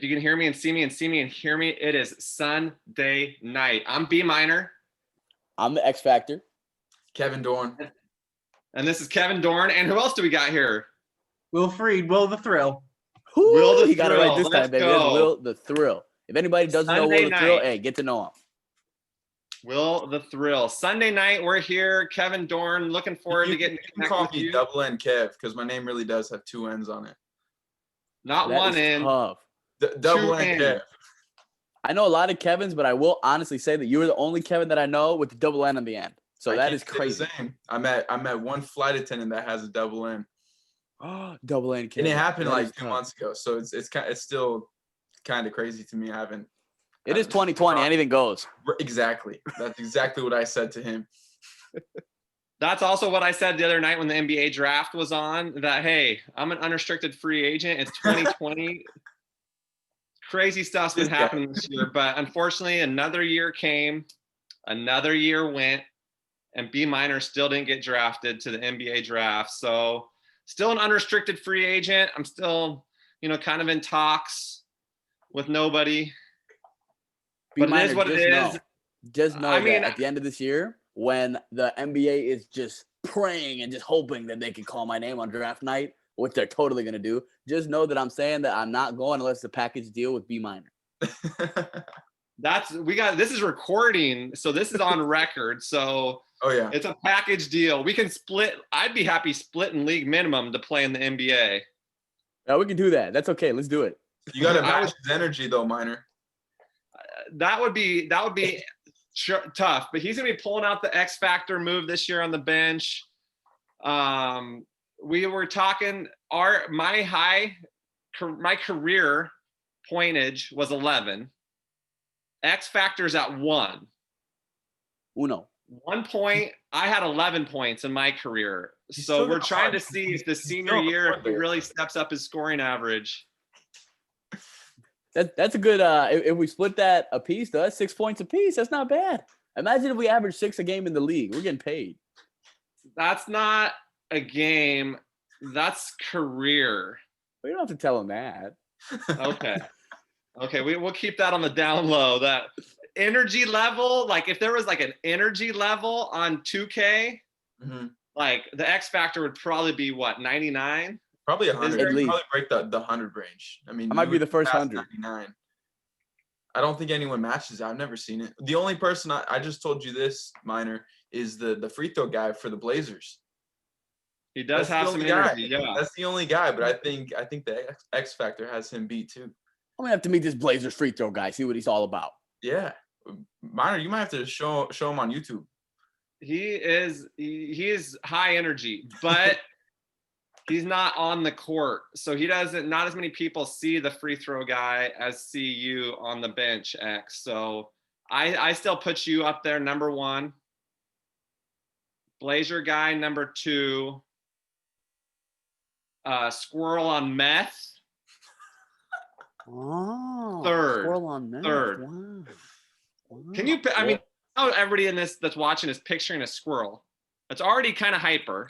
If you can hear me and see me and hear me, it is Sunday night. I'm B Minor. I'm the X Factor. Kevin Doern. And this is Kevin Doern. And who else do we got here? Will Freed, Will the Thrill. Will the He got it right this Thrill. time, baby. Let's It's go. Will the Thrill. If anybody doesn't know Sunday Will the Thrill, night. hey, get to know him. Will the Thrill. Sunday night, we're here. Kevin Doern, looking forward to getting to You can connect call with me you. Double N Kev because my name really does have two N's on it. Not That one is in. tough. Double N N. Kev. I know a lot of Kevins, but I will honestly say that you're the only Kevin that I know with the double N on the end. So that is crazy. The same. I met one flight attendant that has a double N. Double N Kevin. And it happened That like is 2 tough. months ago. So it's still kind of crazy to me. I haven't. It is 2020. Anything goes. Exactly. That's exactly what I said to him. That's also what I said the other night when the NBA draft was on, that, hey, I'm an unrestricted free agent. It's 2020. Crazy stuff's been happening this year. But unfortunately, another year came, another year went, and B Minor still didn't get drafted to the NBA draft. So still an unrestricted free agent. I'm still, kind of in talks with nobody. But it is what it is. Just know that at the end of this year, when the NBA is just praying and just hoping that they can call my name on draft night, which they're totally going to do, just know that I'm saying that I'm not going unless the package deal with B Minor. This is recording, so this is on record. So it's a package deal. We can split. I'd be happy splitting league minimum to play in the NBA. Yeah, we can do that. That's okay. Let's do it. You got to match his energy though, Minor. That would be tough, but he's gonna be pulling out the X Factor move this year on the bench. We were talking. My career pointage was 11. X Factor's at 1. 1 point. I had 11 points in my career, so we're trying to see if the senior year if he really steps up his scoring average. That's a good. If we split that a piece, though, that's 6 points a piece. That's not bad. Imagine if we average 6 a game in the league. We're getting paid. That's not a game. That's career. We don't have to tell him that. Okay. We'll keep that on the down low. That energy level, like if there was like an energy level on 2K, like the X Factor would probably be what, 99? Probably 100. At least. Probably break the 100 range. I mean, I might be the first 100. 99. I don't think anyone matches it. I've never seen it. The only person I just told you this, Minor, is the free throw guy for the Blazers. He does have some energy. Yeah, that's the only guy. But I think the X Factor has him beat too. I'm gonna have to meet this Blazers free throw guy. See what he's all about. Yeah, Minor, you might have to show him on YouTube. He is high energy, but he's not on the court, so he doesn't. Not as many people see the free throw guy as see you on the bench, X. So I still put you up there, number 1. Blazer guy, number 2. Squirrel on meth. Oh, Third. Squirrel on meth. Third. Wow. Can you? I mean, how everybody in this that's watching is picturing a squirrel. It's already kind of hyper.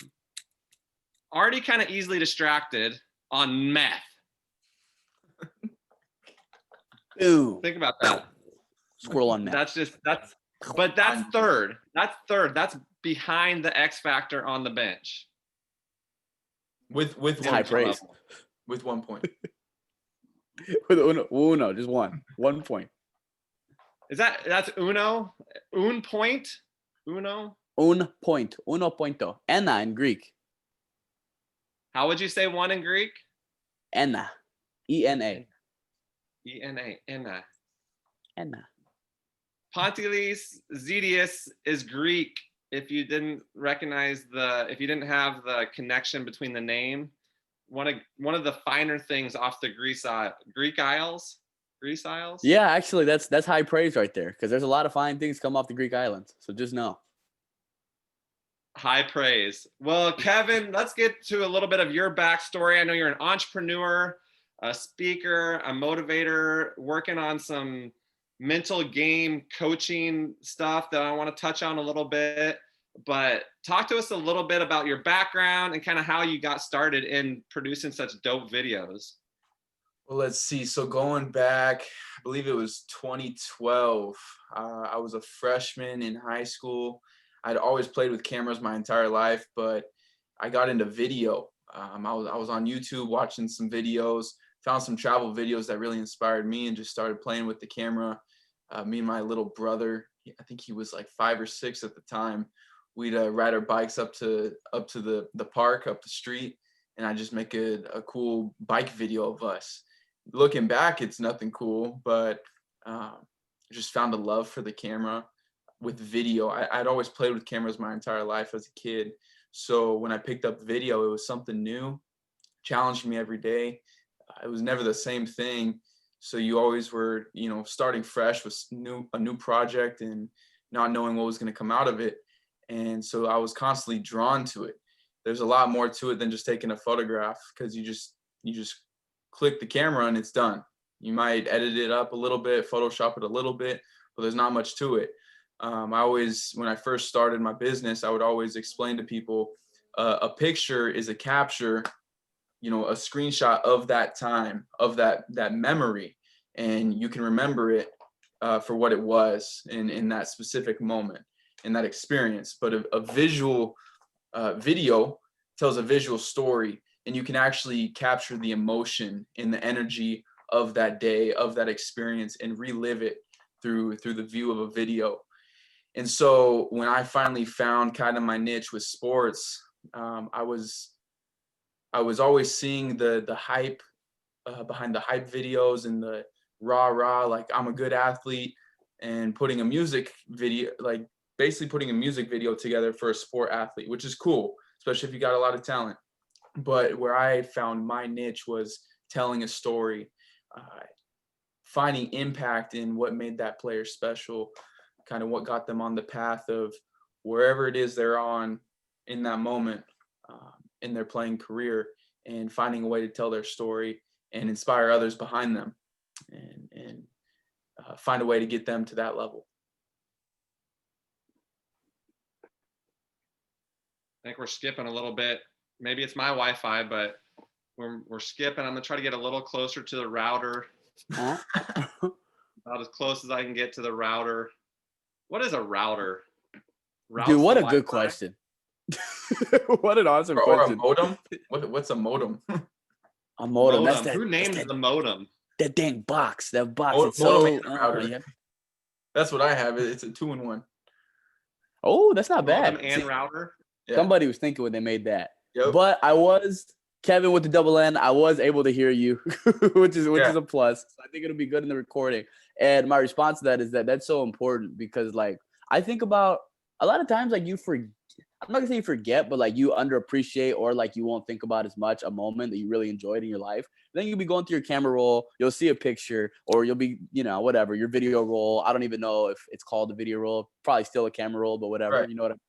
Already kind of easily distracted on meth. Ooh. Think about that. Squirrel on meth. That's third. That's third. That's behind the X Factor on the bench. With high praise. With 1 point. With uno, just 1 point. That's uno? Un point? Uno? Un point. Uno pointo. Enna in Greek. How would you say 1 in Greek? Enna. E-N-A. E-N-A. Enna. Enna. Pontilis Zedius is Greek. If you didn't if you didn't have the connection between the name, one of the finer things off the Greek Isles. Greece Isles? Yeah, actually, that's high praise right there because there's a lot of fine things come off the Greek islands. So just know. High praise. Well, Kevin, let's get to a little bit of your backstory. I know you're an entrepreneur, a speaker, a motivator, working on some mental game coaching stuff that I want to touch on a little bit. But talk to us a little bit about your background and kind of how you got started in producing such dope videos. Well, let's see. So going back, I believe it was 2012. I was a freshman in high school. I'd always played with cameras my entire life, but I got into video. I was on YouTube watching some videos, found some travel videos that really inspired me, and just started playing with the camera. Me and my little brother, I think he was like 5 or 6 at the time. We'd ride our bikes up to the park, up the street, and I just make a cool bike video of us. Looking back, it's nothing cool, but just found a love for the camera with video. I'd always played with cameras my entire life as a kid. So when I picked up video, it was something new, challenged me every day. It was never the same thing. So you always were, starting fresh with a new project and not knowing what was going to come out of it. And so I was constantly drawn to it. There's a lot more to it than just taking a photograph, because you just click the camera and it's done. You might edit it up a little bit, Photoshop it a little bit, but there's not much to it. When I first started my business, I would always explain to people, a picture is a capture, a screenshot of that time, of that memory, and you can remember it for what it was in that specific moment, in that experience. But a visual video tells a visual story, and you can actually capture the emotion and the energy of that day, of that experience, and relive it through the view of a video. And so when I finally found kind of my niche with sports, I was always seeing the hype behind the hype videos and the rah, like I'm a good athlete, and putting a music video, like basically putting a music video together for a sport athlete, which is cool, especially if you got a lot of talent. But where I found my niche was telling a story, finding impact in what made that player special, kind of what got them on the path of wherever it is they're on in that moment in their playing career, and finding a way to tell their story and inspire others behind them, and find a way to get them to that level. I think we're skipping a little bit. Maybe it's my Wi-Fi, but we're skipping. I'm gonna try to get a little closer to the router. About as close as I can get to the router. What is a router? Dude, what a good question. What an awesome question. Or a modem? What's a modem? A modem. That's Who named the modem? That dang box. That box. It's so router. Yeah. That's what I have. It's a 2-in-1. Oh, that's not bad. Modem and router. Yeah. Somebody was thinking when they made that. Yep. But Kevin with the double N, I was able to hear you, which is a plus. So I think it'll be good in the recording. And my response to that is that's so important, because like I think about a lot of times, like I'm not gonna say you forget, but like you underappreciate, or like you won't think about as much a moment that you really enjoyed in your life. Then you'll be going through your camera roll, you'll see a picture, or you'll be, whatever, your video roll. I don't even know if it's called a video roll, probably still a camera roll, but whatever, right. You know what I mean?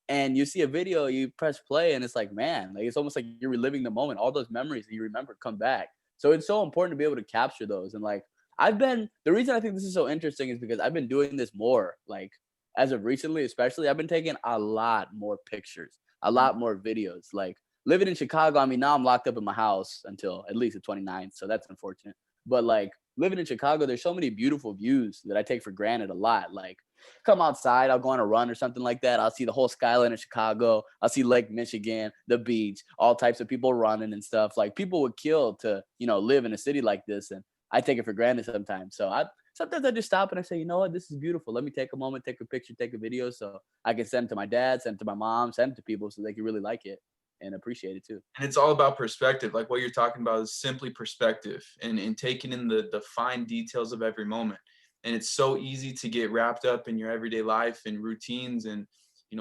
And you see a video, you press play, and it's like, man, like it's almost like you're reliving the moment. All those memories that you remember come back. So it's so important to be able to capture those. And like the reason I think this is so interesting is because I've been doing this more, like as of recently, especially. I've been taking a lot more pictures, a lot more videos. Like living in Chicago, I mean, now I'm locked up in my house until at least the 29th, so that's unfortunate. But like living in Chicago, there's so many beautiful views that I take for granted a lot. Like come outside, I'll go on a run or something like that. I'll see the whole skyline of Chicago. I'll see Lake Michigan, the beach, all types of people running and stuff. Like people would kill to, live in a city like this. And I take it for granted sometimes. So sometimes I just stop and I say, you know what, this is beautiful. Let me take a moment, take a picture, take a video, so I can send it to my dad, send it to my mom, send it to people so they can really like it and appreciate it too. And it's all about perspective. Like what you're talking about is simply perspective, and taking in the fine details of every moment. And it's so easy to get wrapped up in your everyday life and routines and,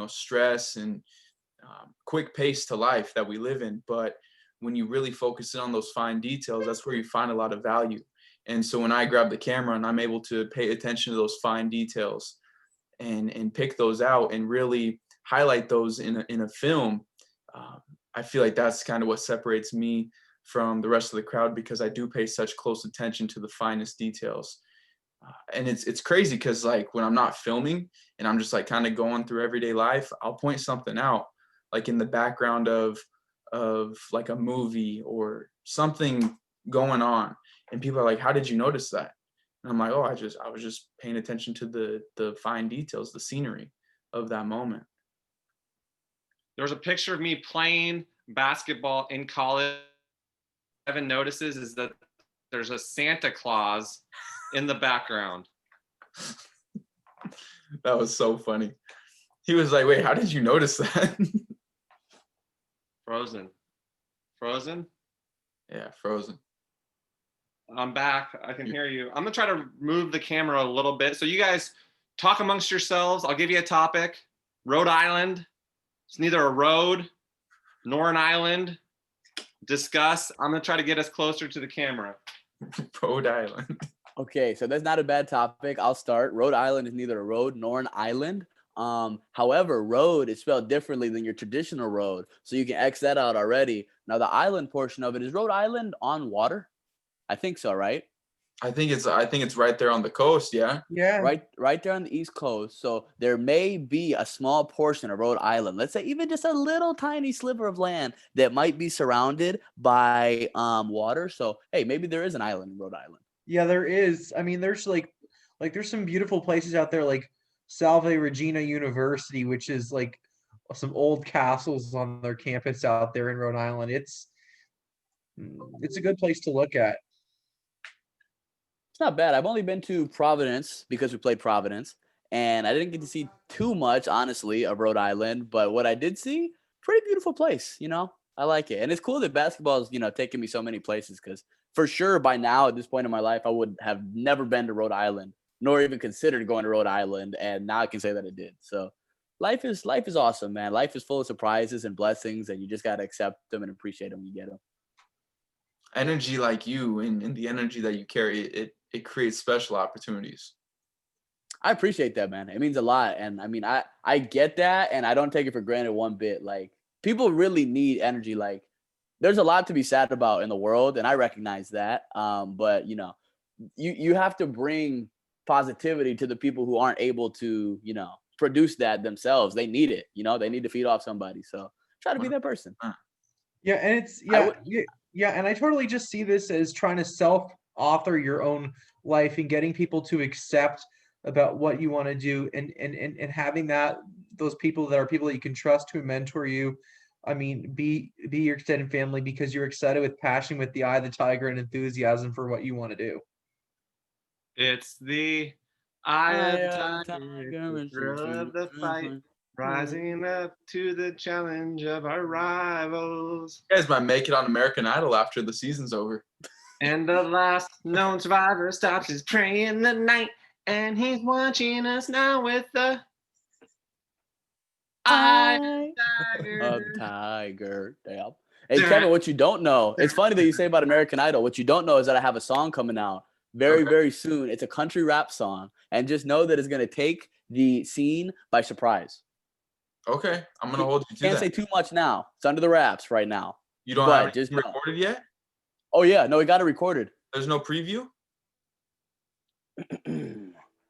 stress and quick pace to life that we live in. But when you really focus in on those fine details, that's where you find a lot of value. And so when I grab the camera and I'm able to pay attention to those fine details and pick those out and really highlight those in a film, I feel like that's kind of what separates me from the rest of the crowd, because I do pay such close attention to the finest details. And it's crazy because like when I'm not filming and I'm just like kind of going through everyday life, I'll point something out like in the background of like a movie or something going on, And people are like, how did you notice that? And I'm like, oh, I was just paying attention to the fine details, the scenery of that moment. There was a picture of me playing basketball in college. Kevin notices is that there's a Santa Claus in the background. That was so funny. He was like, wait, how did you notice that? Frozen. Frozen? Yeah, frozen. I'm back. I can hear you. I'm going to try to move the camera a little bit. So you guys talk amongst yourselves. I'll give you a topic. Rhode Island. It's neither a road nor an island. Discuss. I'm going to try to get us closer to the camera. Rhode Island. Okay, so that's not a bad topic. I'll start. Rhode Island is neither a road nor an island. However, road is spelled differently than your traditional road. So you can X that out already. Now, the island portion of it, is Rhode Island on water? I think so, right? I think it's right there on the coast, yeah. Yeah. Right there on the East Coast. So there may be a small portion of Rhode Island, let's say even just a little tiny sliver of land that might be surrounded by water. So hey, maybe there is an island in Rhode Island. Yeah, there is. I mean, there's like there's some beautiful places out there, like Salve Regina University, which is like some old castles on their campus out there in Rhode Island. It's a good place to look at. It's not bad. I've only been to Providence because we played Providence, and I didn't get to see too much, honestly, of Rhode Island. But what I did see, pretty beautiful place. I like it, and it's cool that basketball is taking me so many places. Because for sure, by now at this point in my life, I would have never been to Rhode Island, nor even considered going to Rhode Island, and now I can say that I did. So life is awesome, man. Life is full of surprises and blessings, and you just gotta accept them and appreciate them when you get them. Energy like you and the energy that you carry, it creates special opportunities. I appreciate that, man. It means a lot. And I mean, I get that, and I don't take it for granted one bit. Like, people really need energy. Like, there's a lot to be sad about in the world, and I recognize that. But you have to bring positivity to the people who aren't able to, produce that themselves. They need it. They need to feed off somebody. So try to be that person. Yeah, and it's and I totally just see this as trying to self-author your own life and getting people to accept about what you want to do, and having those people that are people that you can trust to mentor you. I mean, be your extended family, because you're excited with passion, with the eye of the tiger, and enthusiasm for what you want to do. It's the eye of the tiger, the thrill of the fight, rising up to the challenge of our rivals. You guys might make it on American Idol after the season's over. And the last known survivor stops his prey in the night, and he's watching us now with the eye of tiger. Damn. Hey, Kevin, what you don't know, it's funny that you say about American Idol. What you don't know is that I have a song coming out very, very soon. It's a country rap song, and just know that it's going to take the scene by surprise. Okay, I'm going to hold you to Can't that. say too much now. It's under the wraps right now. You don't have it recorded yet? Oh, yeah. No, we got it recorded. There's no preview?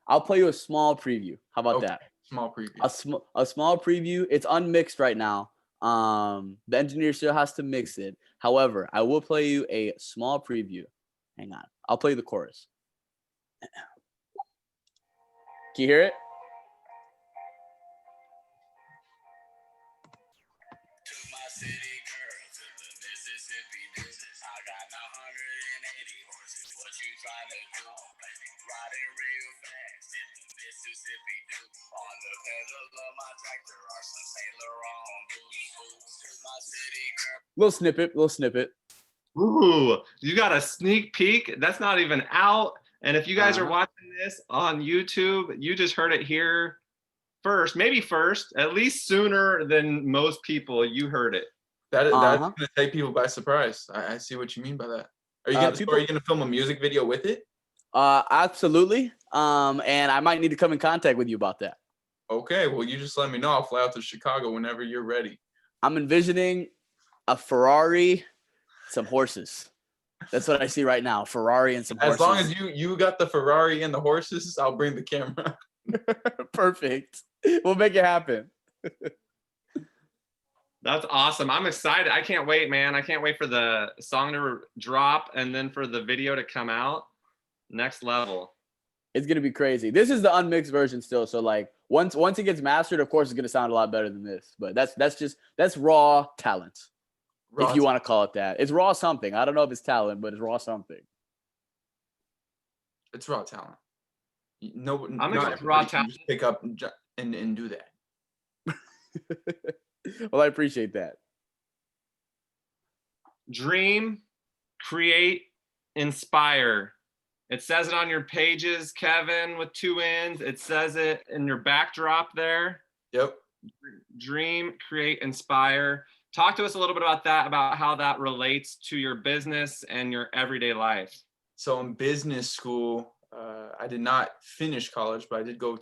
I'll play you a small preview. How about that? Small preview. A small preview. It's unmixed right now. The engineer still has to mix it. However, I will play you a small preview. Hang on. I'll play the chorus. Can you hear it? Little snippet. Ooh, you got a sneak peek. That's not even out. And if you guys are watching this on YouTube, you just heard it here first, maybe first, at least sooner than most people. You heard it. That's going to take people by surprise. I see what you mean by that. Are you going to film a music video with it? Absolutely. And I might need to come in contact with you about that. Okay, well, you just let me know. I'll fly out to Chicago whenever you're ready. I'm envisioning a Ferrari, some horses. That's what I see right now. Ferrari and some horses. As long as you got the Ferrari and the horses, I'll bring the camera. Perfect. We'll make it happen. That's awesome. I'm excited. I can't wait, man. I can't wait for the song to drop and then for the video to come out. Next level. It's gonna be crazy. This is the unmixed version still, so like once it gets mastered, of course, it's gonna sound a lot better than this. But that's raw talent, if you want to call it that. It's raw something. I don't know if it's talent, but it's raw something. It's raw talent. No, I'm not gonna everybody raw can talent. just pick up and do that. Well, I appreciate that. Dream, create, inspire. It says it on your pages, Kevin, with 2 N's. It says it in your backdrop there. Yep. Dream, create, inspire. Talk to us a little bit about that, about how that relates to your business and your everyday life. So in business school, I did not finish college, but I did go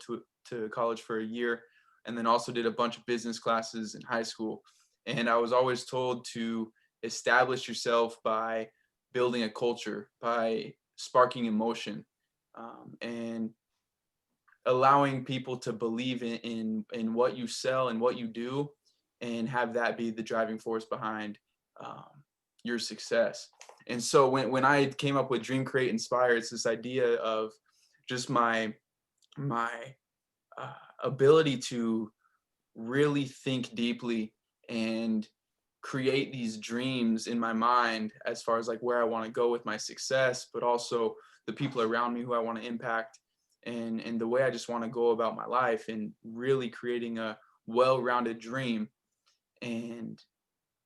to college for a year, and then also did a bunch of business classes in high school. And I was always told to establish yourself by building a culture, by sparking emotion, and allowing people to believe in what you sell and what you do, and have that be the driving force behind your success. And so when I came up with Dream, Create, Inspire, it's this idea of just my ability to really think deeply and create these dreams in my mind as far as like where I want to go with my success, but also the people around me who I want to impact, and the way I just want to go about my life, and really creating a well-rounded dream. And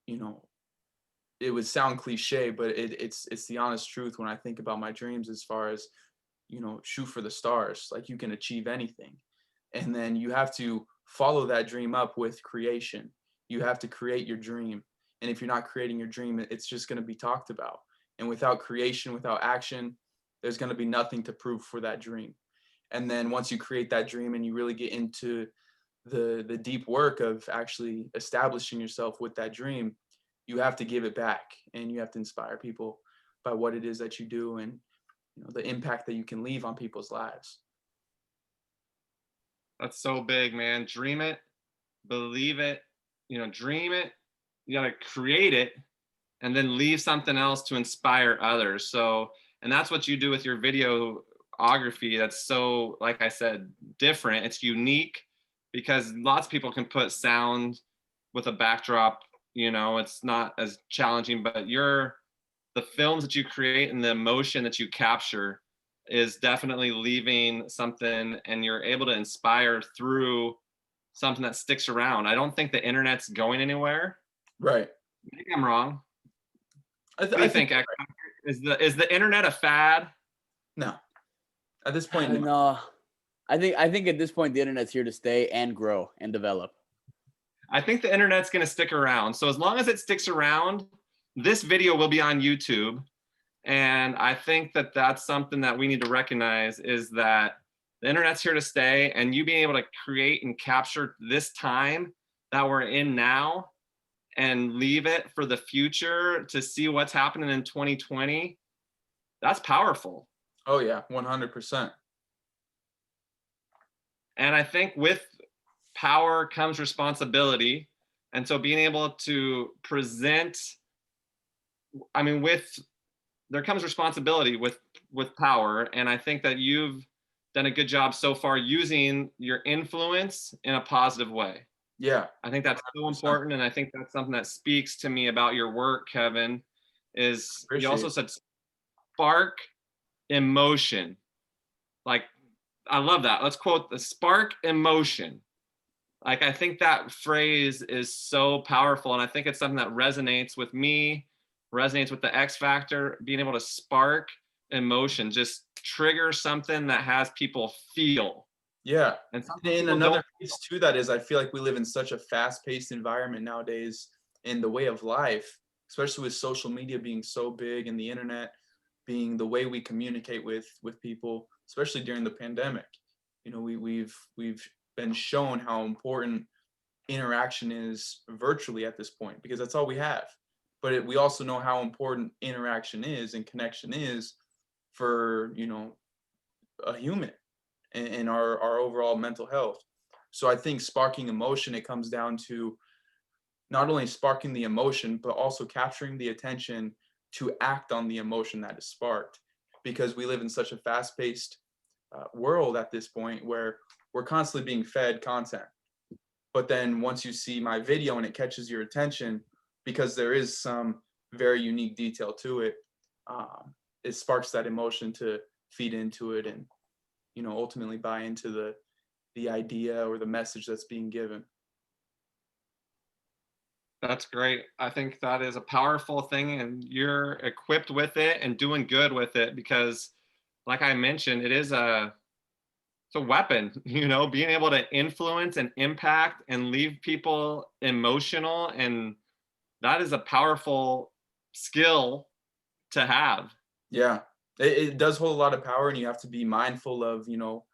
you know, it would sound cliche, but it's the honest truth when I think about my dreams, as far as, you know, shoot for the stars. Like, you can achieve anything, and then you have to follow that dream up with creation. You have to create your dream, and if you're not creating your dream, it's just going to be talked about. And without creation, without action, there's going to be nothing to prove for that dream. And then once you create that dream and you really get into the deep work of actually establishing yourself with that dream, you have to give it back, and you have to inspire people by what it is that you do, and you know, the impact that you can leave on people's lives. That's so big, man. Dream it, believe it, you know, dream it. You got to create it, and then leave something else to inspire others. So, and that's what you do with your videography. That's so, like I said, different. It's unique, because lots of people can put sound with a backdrop, you know, it's not as challenging, but the films that you create and the emotion that you capture is definitely leaving something, and you're able to inspire through something that sticks around. I don't think the internet's going anywhere. Right. Maybe I'm wrong. I What do you think? right. Is the internet a fad? No. At this point, no. No. I think at this point the internet's here to stay and grow and develop. I think the internet's going to stick around. So as long as it sticks around, this video will be on YouTube. And I think that that's something that we need to recognize, is that the internet's here to stay, and you being able to create and capture this time that we're in now and leave it for the future to see what's happening in 2020. That's powerful. Oh yeah, 100%. And I think with power comes responsibility. And so being able to present, I mean, there comes responsibility with power. And I think that you've done a good job so far using your influence in a positive way. Yeah. I think that's so important. And I think that's something that speaks to me about your work, Kevin, is you also said spark emotion. Like, I love that. Let's quote the spark emotion. Like, I think that phrase is so powerful. And I think it's something that resonates with me, resonates with the X Factor, being able to spark emotion, just trigger something that has people feel. Yeah. And another piece to that is, I feel like we live in such a fast-paced environment nowadays in the way of life, especially with social media being so big and the internet being the way we communicate with people, especially during the pandemic. You know, we've been shown how important interaction is virtually at this point, because that's all we have. But we also know how important interaction is and connection is for, you know, a human and our overall mental health. So I think sparking emotion, it comes down to not only sparking the emotion, but also capturing the attention to act on the emotion that is sparked. Because we live in such a fast-paced world at this point where we're constantly being fed content. But then once you see my video and it catches your attention, because there is some very unique detail to it, it sparks that emotion to feed into it and, you know, ultimately buy into the idea or the message that's being given. That's great. I think that is a powerful thing, and you're equipped with it and doing good with it because, like I mentioned, it's a weapon, you know, being able to influence and impact and leave people emotional. And that is a powerful skill to have. Yeah, it does hold a lot of power, and you have to be mindful of, you know,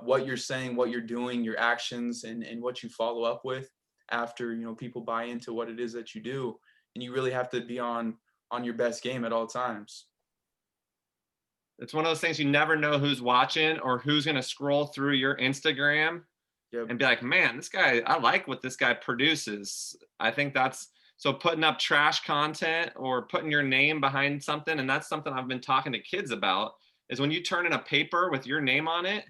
what you're saying, what you're doing, your actions, and what you follow up with after, you know, people buy into what it is that you do. And you really have to be on your best game at all times. It's one of those things you never know who's watching or who's going to scroll through your Instagram and be like, man, this guy, I like what this guy produces. I think that's so putting up trash content or putting your name behind something. And that's something I've been talking to kids about is when you turn in a paper with your name on it,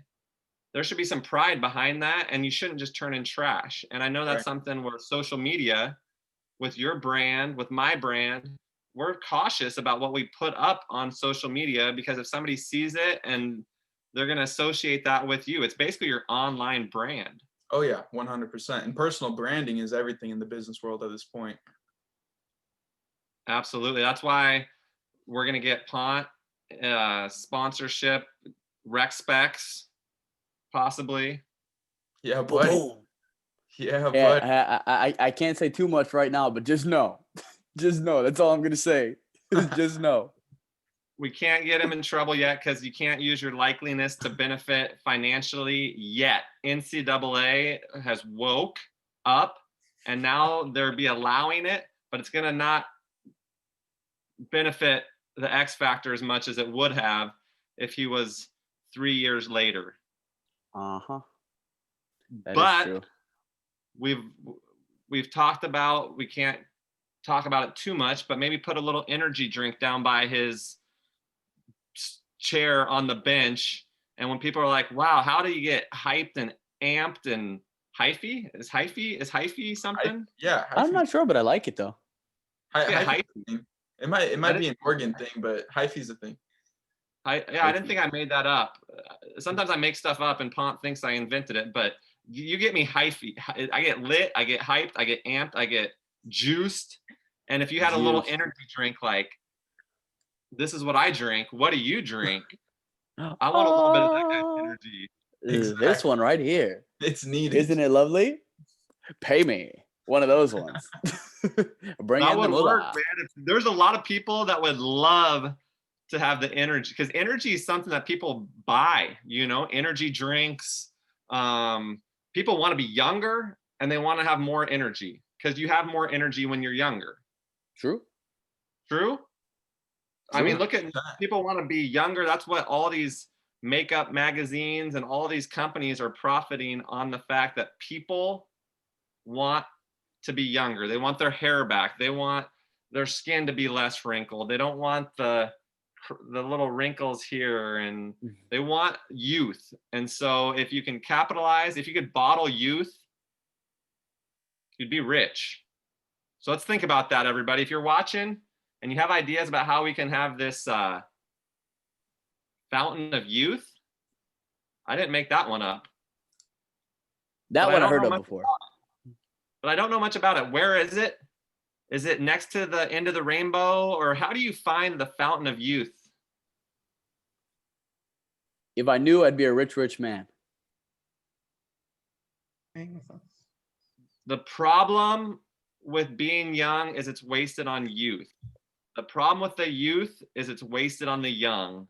there should be some pride behind that. And you shouldn't just turn in trash. And I know that's something where social media with your brand, with my brand, we're cautious about what we put up on social media because if somebody sees it and they're going to associate that with you, it's basically your online brand. Oh yeah, 100%. And personal branding is everything in the business world at this point. Absolutely. That's why we're going to get Pont sponsorship, Rec Specs, possibly. Yeah, buddy. Boom. Yeah, buddy. I can't say too much right now, but just know. Just know. That's all I'm going to say. Just know. We can't get him in trouble yet because you can't use your likeliness to benefit financially yet. NCAA has woke up and now they'll be allowing it, but it's going to not benefit the X Factor as much as it would have if he was 3 years later. Uh-huh. But is true. We've talked about, we can't talk about it too much, but maybe put a little energy drink down by his chair on the bench. And when people are like, wow, how do you get hyped and amped and hyphy? Is hyphy something? Yeah. I'm not sure, but I like it though. It might be an Oregon thing, but hyphy's a thing. I didn't think I made that up. Sometimes I make stuff up and Pont thinks I invented it, but you get me hyphy. I get lit, I get hyped, I get amped, I get juiced. And if you had a little energy drink, like this is what I drink, what do you drink? I want a little bit of that kind of energy. Exactly. This one right here. It's needed. Isn't it lovely? Pay me. One of those ones. Bring that in would the work, man. There's a lot of people that would love to have the energy because energy is something that people buy, you know, energy drinks. People want to be younger and they want to have more energy because you have more energy when you're younger. True. I mean, look at people want to be younger. That's what all these makeup magazines and all these companies are profiting on the fact that people want to be younger. They want their hair back. They want their skin to be less wrinkled. They don't want the little wrinkles here, and they want youth. And so if you can capitalize, if you could bottle youth, you'd be rich. So let's think about that, everybody. If you're watching and you have ideas about how we can have this fountain of youth, I didn't make that one up. That one I heard of before. But I don't know much about it. Where is it? Is it next to the end of the rainbow? Or how do you find the fountain of youth? If I knew, I'd be a rich, rich man. The problem with being young is it's wasted on youth. The problem with the youth is it's wasted on the young.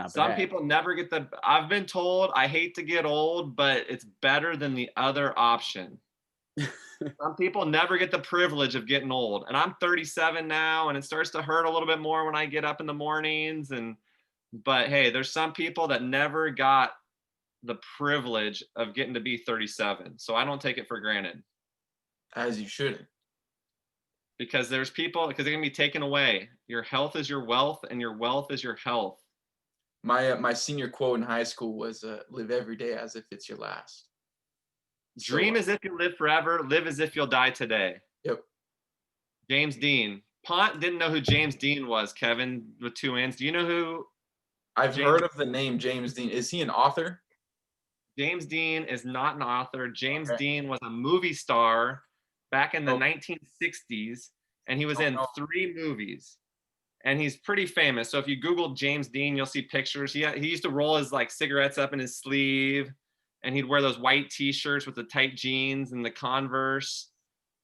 Some people never get I've been told I hate to get old, but it's better than the other option. Some people never get the privilege of getting old. And I'm 37 now, and it starts to hurt a little bit more when I get up in the mornings. But hey, there's some people that never got the privilege of getting to be 37. So I don't take it for granted. As you should. Because there's people, because they're going to be taken away. Your health is your wealth, and your wealth is your health. My senior quote in high school was live every day as if it's your last. Dream as if you live forever, live as if you'll die today. Yep. James Dean. Pont didn't know who James Dean was, Kevin, with 2 N's. Do you know who? I've heard of the name James Dean. Is he an author? James Dean is not an author. James Dean was a movie star back in the 1960s, and he was in 3 movies. And he's pretty famous. So if you Google James Dean, you'll see pictures. He used to roll his like cigarettes up in his sleeve, and he'd wear those white T-shirts with the tight jeans and the Converse.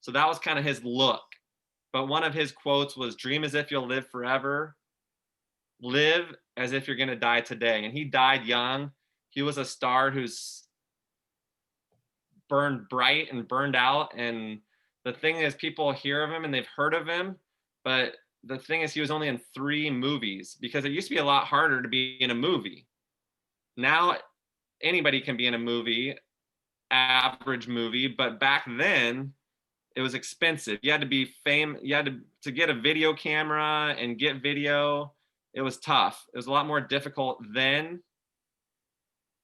So that was kind of his look. But one of his quotes was, "Dream as if you'll live forever. Live as if you're going to die today." And he died young. He was a star who's burned bright and burned out. And the thing is, people hear of him and they've heard of him, but the thing is, he was only in 3 movies, because it used to be a lot harder to be in a movie. Now anybody can be in a movie, average movie, but back then it was expensive. You had to be famous. You had to get a video camera and get video. It was tough. It was a lot more difficult then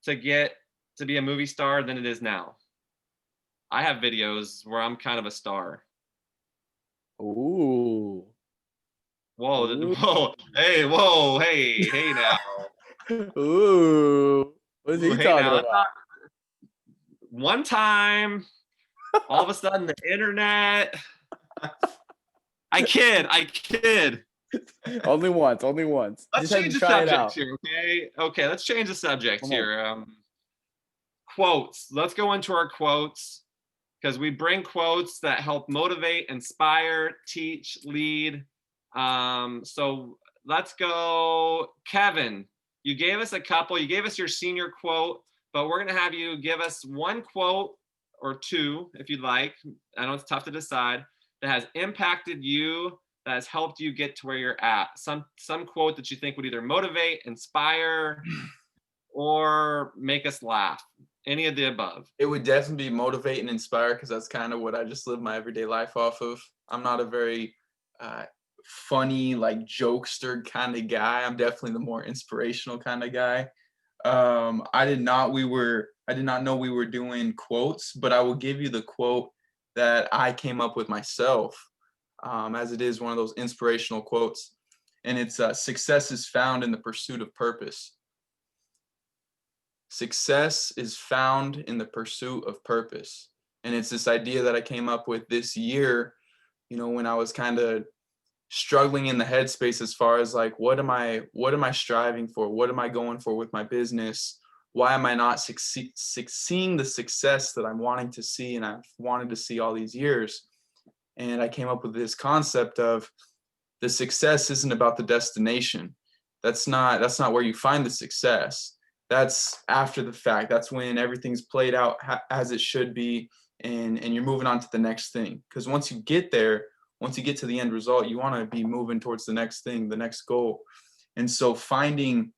to be a movie star than it is now. I have videos where I'm kind of a star. Ooh. Whoa, whoa, hey now. Ooh. What is he talking about? One time, all of a sudden, the internet. I kid. Only once. Let's change the subject here, okay? Okay, let's change the subject here. Quotes. Let's go into our quotes, because we bring quotes that help motivate, inspire, teach, lead. So let's go. Kevin, you gave us a couple. You gave us your senior quote, but we're going to have you give us 1 quote or 2, if you'd like. I know it's tough to decide, that has impacted you, that has helped you get to where you're at. Some quote that you think would either motivate, inspire, or make us laugh. Any of the above. It would definitely be motivate and inspire, because that's kind of what I just live my everyday life off of. I'm not a very funny, like jokester kind of guy. I'm definitely the more inspirational kind of guy. I did not know we were doing quotes, but I will give you the quote that I came up with myself, as it is one of those inspirational quotes. And it's success is found in the pursuit of purpose. Success is found in the pursuit of purpose. And it's this idea that I came up with this year, when I was kind of struggling in the headspace as far as like, what am I striving for? What am I going for with my business? Why am I not seeing the success that I'm wanting to see and I've wanted to see all these years? And I came up with this concept of the success isn't about the destination. That's not where you find the success. That's after the fact. That's when everything's played out as it should be, and you're moving on to the next thing. Because once you get there, once you get to the end result, you want to be moving towards the next thing, the next goal. And so finding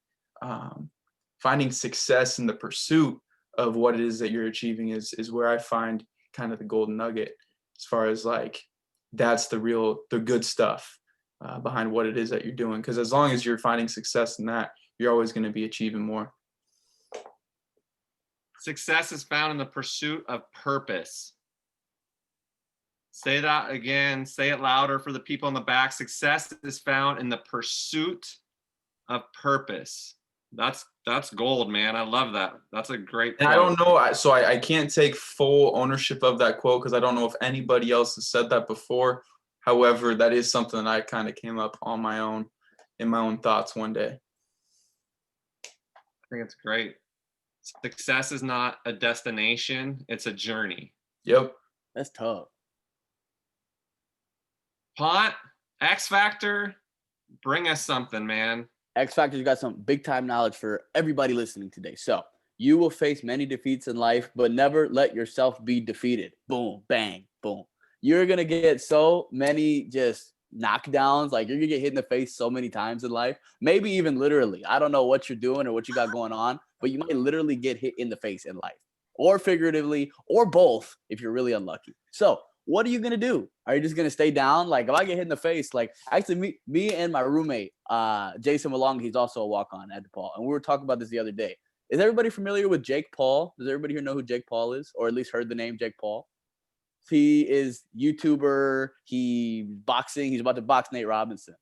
success in the pursuit of what it is that you're achieving is where I find kind of the golden nugget, as far as like, that's the good stuff behind what it is that you're doing. Because as long as you're finding success in that, you're always going to be achieving more. Success is found in the pursuit of purpose. Say that again. Say it louder for the people in the back. Success is found in the pursuit of purpose. That's gold, man. I love that. That's a great quote. And I don't know. I can't take full ownership of that quote, because I don't know if anybody else has said that before. However, that is something that I kind of came up on my own, in my own thoughts one day. I think it's great. Success is not a destination. It's a journey. Yep. That's tough. Pont, X Factor, bring us something, man. X Factor's got some big time knowledge for everybody listening today. So you will face many defeats in life, but never let yourself be defeated. Boom, bang, boom. You're going to get so many just knockdowns. Like, you're going to get hit in the face so many times in life. Maybe even literally. I don't know what you're doing or what you got going on, but you might literally get hit in the face in life, or figuratively, or both if you're really unlucky. So what are you gonna do? Are you just gonna stay down? Like, if I get hit in the face, like, actually, me and my roommate, Jason Malong, he's also a walk-on at DePaul, and we were talking about this the other day. Is everybody familiar with Jake Paul? Does everybody here know who Jake Paul is, or at least heard the name Jake Paul? He is YouTuber. He boxing. He's about to box Nate Robinson.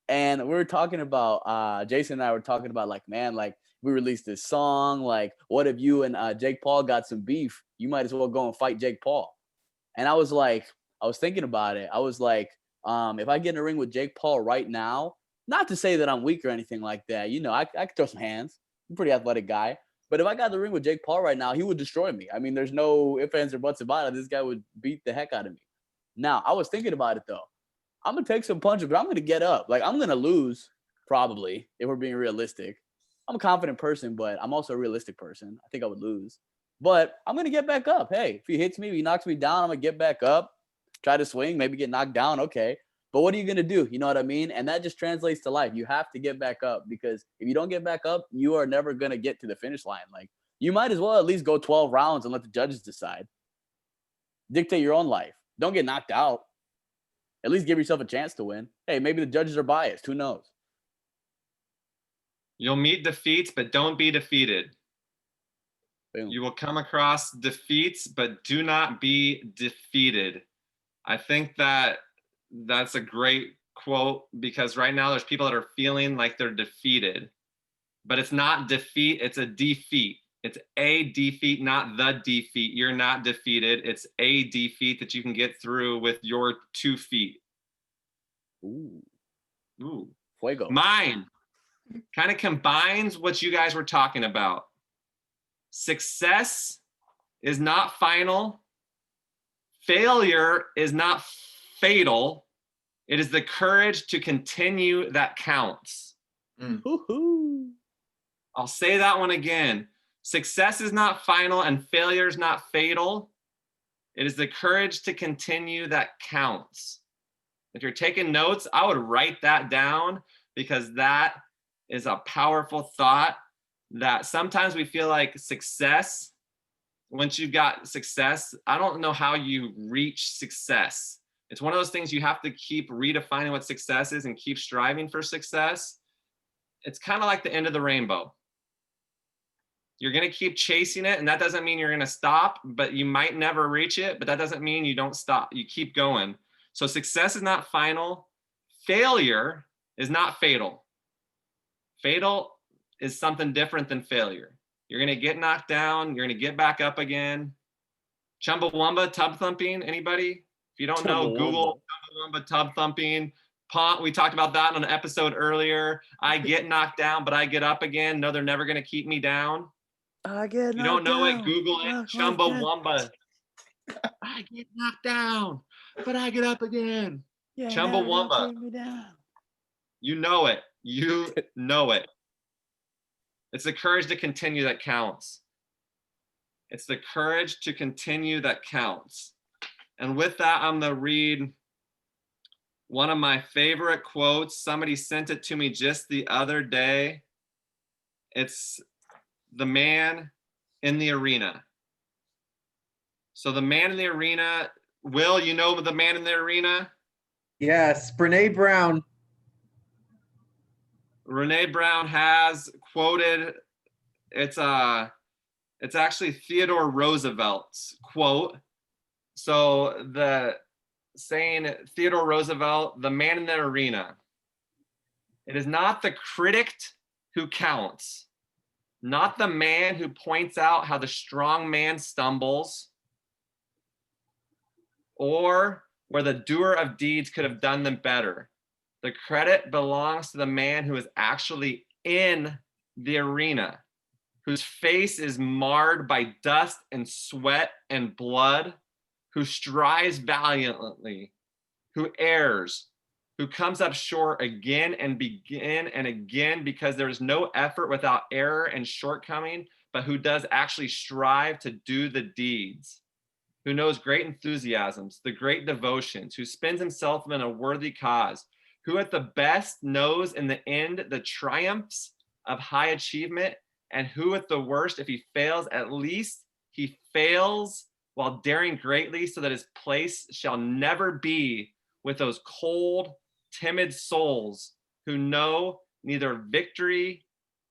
And we were talking about, Jason and I were talking about, like, man, like, we released this song. Like, what if you and Jake Paul got some beef? You might as well go and fight Jake Paul. And I was thinking about it. I was like, if I get in a ring with Jake Paul right now, not to say that I'm weak or anything like that. You know, I can throw some hands. I'm a pretty athletic guy. But if I got in the ring with Jake Paul right now, he would destroy me. I mean, there's no ifs, ands, or buts about it. This guy would beat the heck out of me. Now, I was thinking about it, though. I'm going to take some punches, but I'm going to get up. Like, I'm going to lose, probably, if we're being realistic. I'm a confident person, but I'm also a realistic person. I think I would lose. But I'm going to get back up. Hey, if he hits me, if he knocks me down, I'm going to get back up, try to swing, maybe get knocked down. Okay. But what are you going to do? You know what I mean? And that just translates to life. You have to get back up, because if you don't get back up, you are never going to get to the finish line. Like, you might as well at least go 12 rounds and let the judges decide. Dictate your own life. Don't get knocked out. At least give yourself a chance to win. Hey, maybe the judges are biased. Who knows? You'll meet defeats, but don't be defeated. Boom. You will come across defeats, but do not be defeated. I think that's a great quote, because right now there's people that are feeling like they're defeated, but it's not defeat, it's a defeat. It's a defeat, not the defeat. You're not defeated. It's a defeat that you can get through with your 2 feet. Ooh. Fuego. Mine kind of combines what you guys were talking about. Success is not final. Failure is not fatal. It is the courage to continue that counts. I'll say that one again. Success is not final and failure is not fatal. It is the courage to continue that counts. If you're taking notes, I would write that down, because that is a powerful thought, that sometimes we feel like success, once you've got success, I don't know how you reach success. It's one of those things you have to keep redefining what success is and keep striving for success. It's kind of like the end of the rainbow. You're going to keep chasing it, and that doesn't mean you're going to stop, but you might never reach it, but that doesn't mean you don't stop. You keep going. So success is not final. Failure is not fatal. Fatal is something different than failure. You're going to get knocked down. You're going to get back up again. Chumbawamba, tub thumping, anybody? If you don't know, Google Chumbawamba, tub thumping. We talked about that on an episode earlier. I get knocked down, but I get up again. No, they're never going to keep me down. You don't know it, Google it. Chumbawamba. I get knocked down, but I get up again. Yeah, Chumbawamba. You know it. You know it. It's the courage to continue that counts. It's the courage to continue that counts. And with that, I'm going to read one of my favorite quotes. Somebody sent it to me just the other day. It's the man in the arena. So the man in the arena, Will, you know the man in the arena? Yes, Brene Brown. Brene Brown has quoted, it's actually Theodore Roosevelt's quote. So the saying, Theodore Roosevelt, the man in the arena. It is not the critic who counts, not the man who points out how the strong man stumbles, or where the doer of deeds could have done them better. The credit belongs to the man who is actually in the arena, whose face is marred by dust and sweat and blood, who strives valiantly, who errs, who comes up short again and again, because there is no effort without error and shortcoming, but who does actually strive to do the deeds, who knows great enthusiasms, the great devotions, who spends himself in a worthy cause, who at the best knows in the end the triumphs of high achievement, and who at the worst, if he fails, at least he fails while daring greatly, so that his place shall never be with those cold, timid souls who know neither victory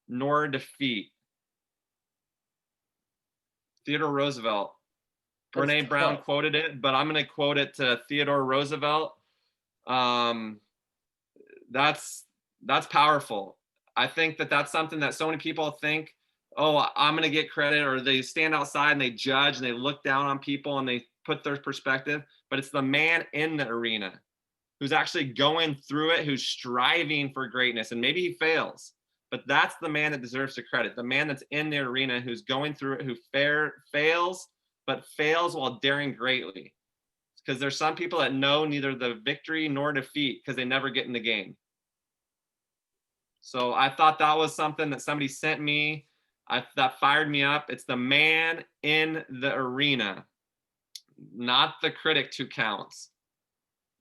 nor defeat. Theodore Roosevelt. Brene Brown quoted it, but I'm going to quote it to Theodore Roosevelt. That's powerful. I think that that's something that so many people think, oh, I'm going to get credit, or they stand outside and they judge and they look down on people and they put their perspective, but it's the man in the arena who's actually going through it, who's striving for greatness, and maybe he fails, but that's the man that deserves the credit. The man that's in the arena, who's going through it, who fails, but fails while daring greatly. Because there's some people that know neither the victory nor defeat because they never get in the game. So I thought that was something that somebody sent me. That fired me up. It's the man in the arena, not the critic who counts,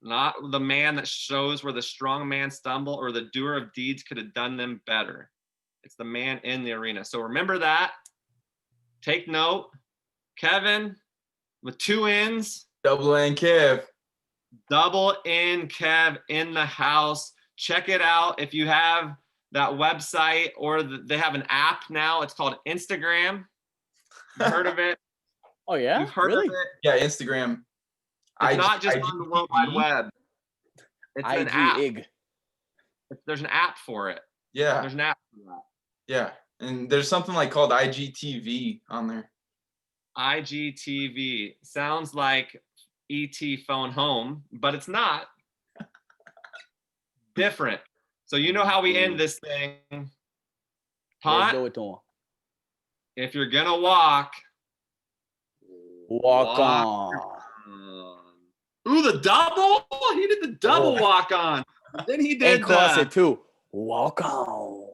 not the man that shows where the strong man stumbled or the doer of deeds could have done them better. It's the man in the arena. So remember that. Take note. Kevin with 2 N's. Double N Kev. Double N Kev in the house. Check it out. If you have that website, or they have an app now, it's called Instagram. You've heard of it? Oh yeah? You've heard really? of it? Yeah, Instagram. It's not just on the World Wide Web. It's an app. There's an app for it. Yeah. There's an app for that. Yeah. And there's something like called IGTV on there. IGTV. Sounds like ET phone home, but it's not. Different. So you know how we end this thing. Let's go with Tom. If you're gonna walk on. Ooh, the double! He did the double walk on. Then he did and cross it too. Walk on.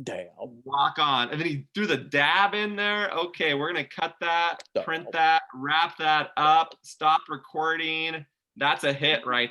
Damn. Walk on. And then he threw the dab in there. Okay, we're gonna cut that, print that, wrap that up, stop recording. That's a hit right